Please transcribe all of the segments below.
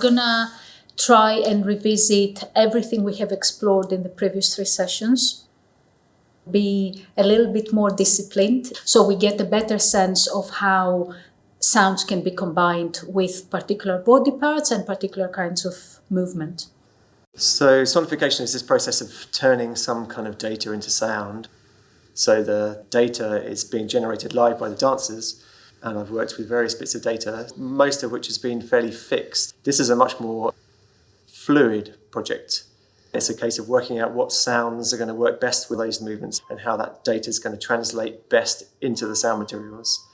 gonna try and revisit everything we have explored in the previous 3 sessions, be a little bit more disciplined so we get a better sense of how sounds can be combined with particular body parts and particular kinds of movement. So sonification is this process of turning some kind of data into sound. So the data is being generated live by the dancers, and I've worked with various bits of data, most of which has been fairly fixed. This is a much more fluid project. It's a case of working out what sounds are going to work best with those movements and how that data is going to translate best into the sound materials.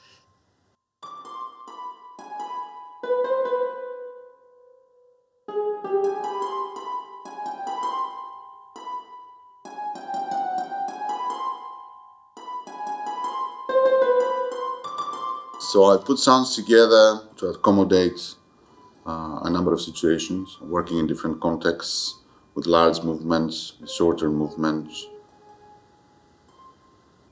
So I put sounds together to accommodate a number of situations, working in different contexts, with large movements, with shorter movements.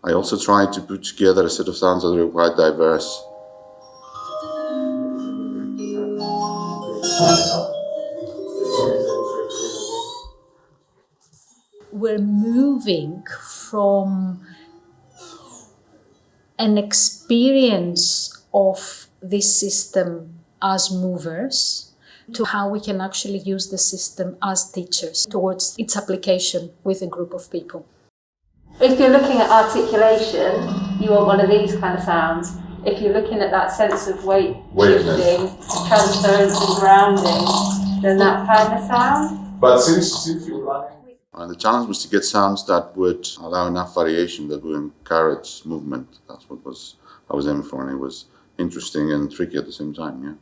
I also tried to put together a set of sounds that are quite diverse. We're moving from an experience of this system as movers to how we can actually use the system as teachers towards its application with a group of people. If you're looking at articulation, you want one of these kind of sounds. If you're looking at that sense of weight shifting, transference and grounding, then that kind of sound. But since you're running... the challenge was to get sounds that would allow enough variation, that would encourage movement. That's what I was aiming for, and it was interesting and tricky at the same time, yeah.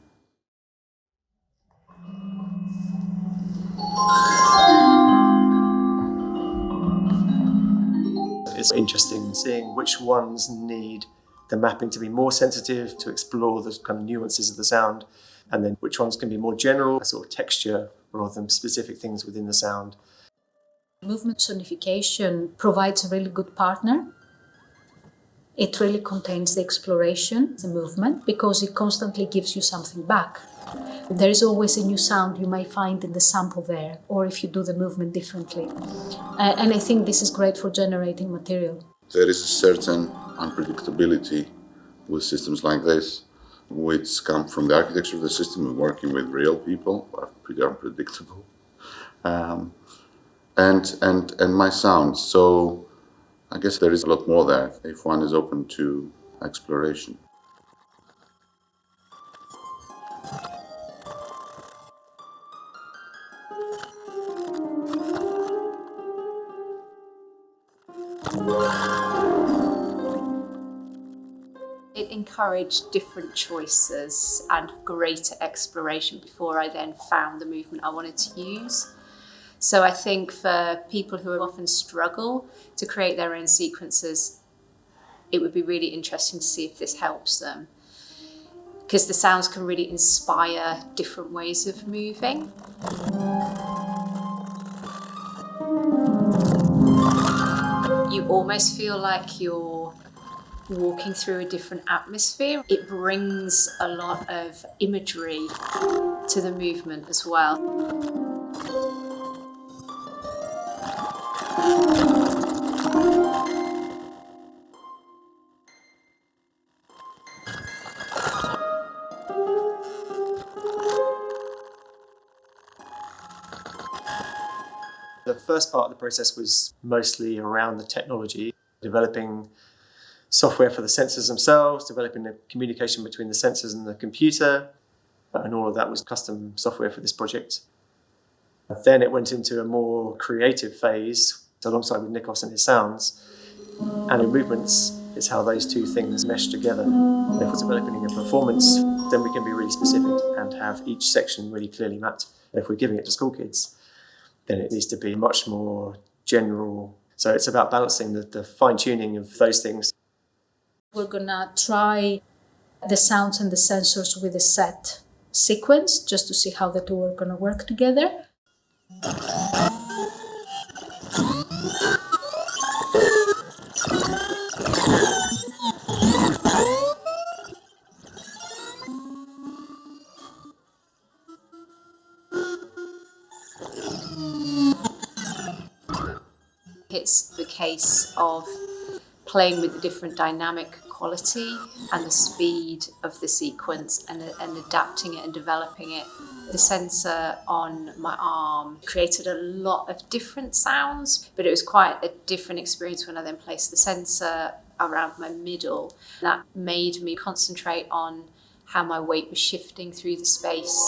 It's interesting seeing which ones need the mapping to be more sensitive, to explore the kind of nuances of the sound, and then which ones can be more general, a sort of texture rather than specific things within the sound. Movement sonification provides a really good partner. It really contains the exploration, the movement, because it constantly gives you something back. There is always a new sound you may find in the sample there, or if you do the movement differently. And I think this is great for generating material. There is a certain unpredictability with systems like this, which come from the architecture of the system. We're working with real people who are pretty unpredictable. And my sound. So I guess there is a lot more there if one is open to exploration. It encouraged different choices and greater exploration before I then found the movement I wanted to use. So I think for people who often struggle to create their own sequences, it would be really interesting to see if this helps them, because the sounds can really inspire different ways of moving. You almost feel like you're walking through a different atmosphere. It brings a lot of imagery to the movement as well. The first part of the process was mostly around the technology, developing software for the sensors themselves, developing the communication between the sensors and the computer, and all of that was custom software for this project. Then it went into a more creative phase, alongside with Nikos and his sounds, and in movements is how those two things mesh together. And if we're developing a performance, then we can be really specific and have each section really clearly mapped. And if we're giving it to school kids, then it needs to be much more general. So it's about balancing the fine-tuning of those things. We're gonna try the sounds and the sensors with a set sequence, just to see how the two are gonna work together. It's the case of playing with the different dynamic quality and the speed of the sequence and adapting it and developing it. The sensor on my arm created a lot of different sounds, but it was quite a different experience when I then placed the sensor around my middle. That made me concentrate on how my weight was shifting through the space.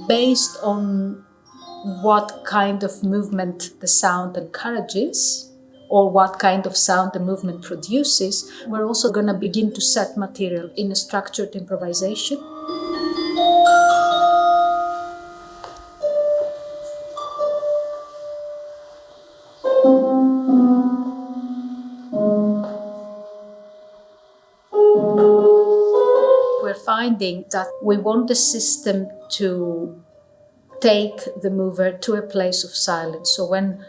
Based on what kind of movement the sound encourages, or what kind of sound the movement produces, we're also going to begin to set material in a structured improvisation. We're finding that we want the system to take the mover to a place of silence. So when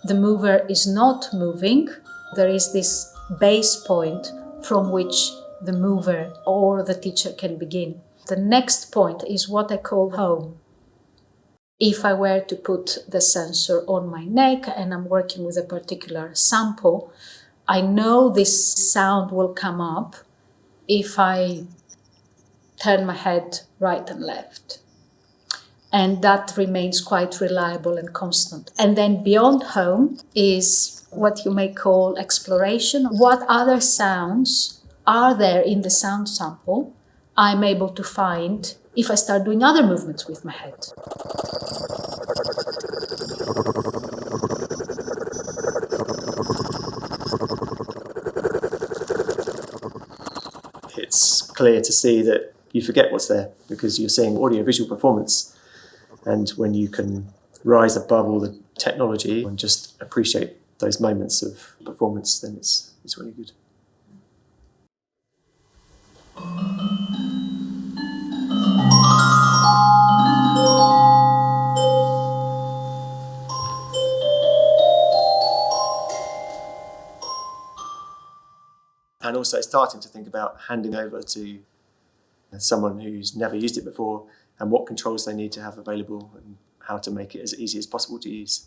the mover is not moving, there is this base point from which the mover or the teacher can begin. The next point is what I call home. If I were to put the sensor on my neck and I'm working with a particular sample, I know this sound will come up if I turn my head right and left. And that remains quite reliable and constant. And then beyond home is what you may call exploration. What other sounds are there in the sound sample I'm able to find if I start doing other movements with my head? It's clear to see that you forget what's there because you're seeing audiovisual performance. And when you can rise above all the technology and just appreciate those moments of performance, then it's really good. And also starting to think about handing over to someone who's never used it before and what controls they need to have available and how to make it as easy as possible to use.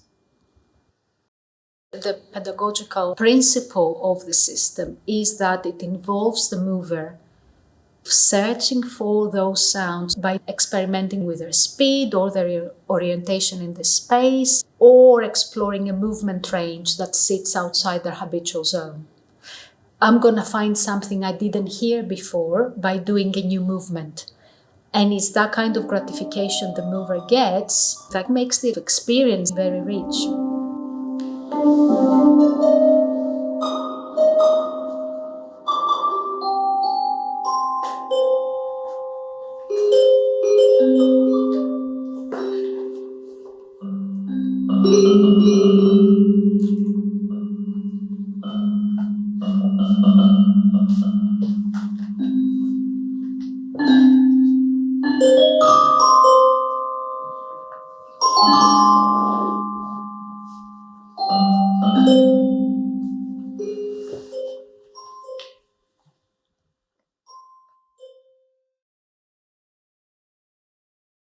The pedagogical principle of the system is that it involves the mover searching for those sounds by experimenting with their speed or their orientation in the space, or exploring a movement range that sits outside their habitual zone. I'm going to find something I didn't hear before by doing a new movement. And it's that kind of gratification the mover gets that makes the experience very rich.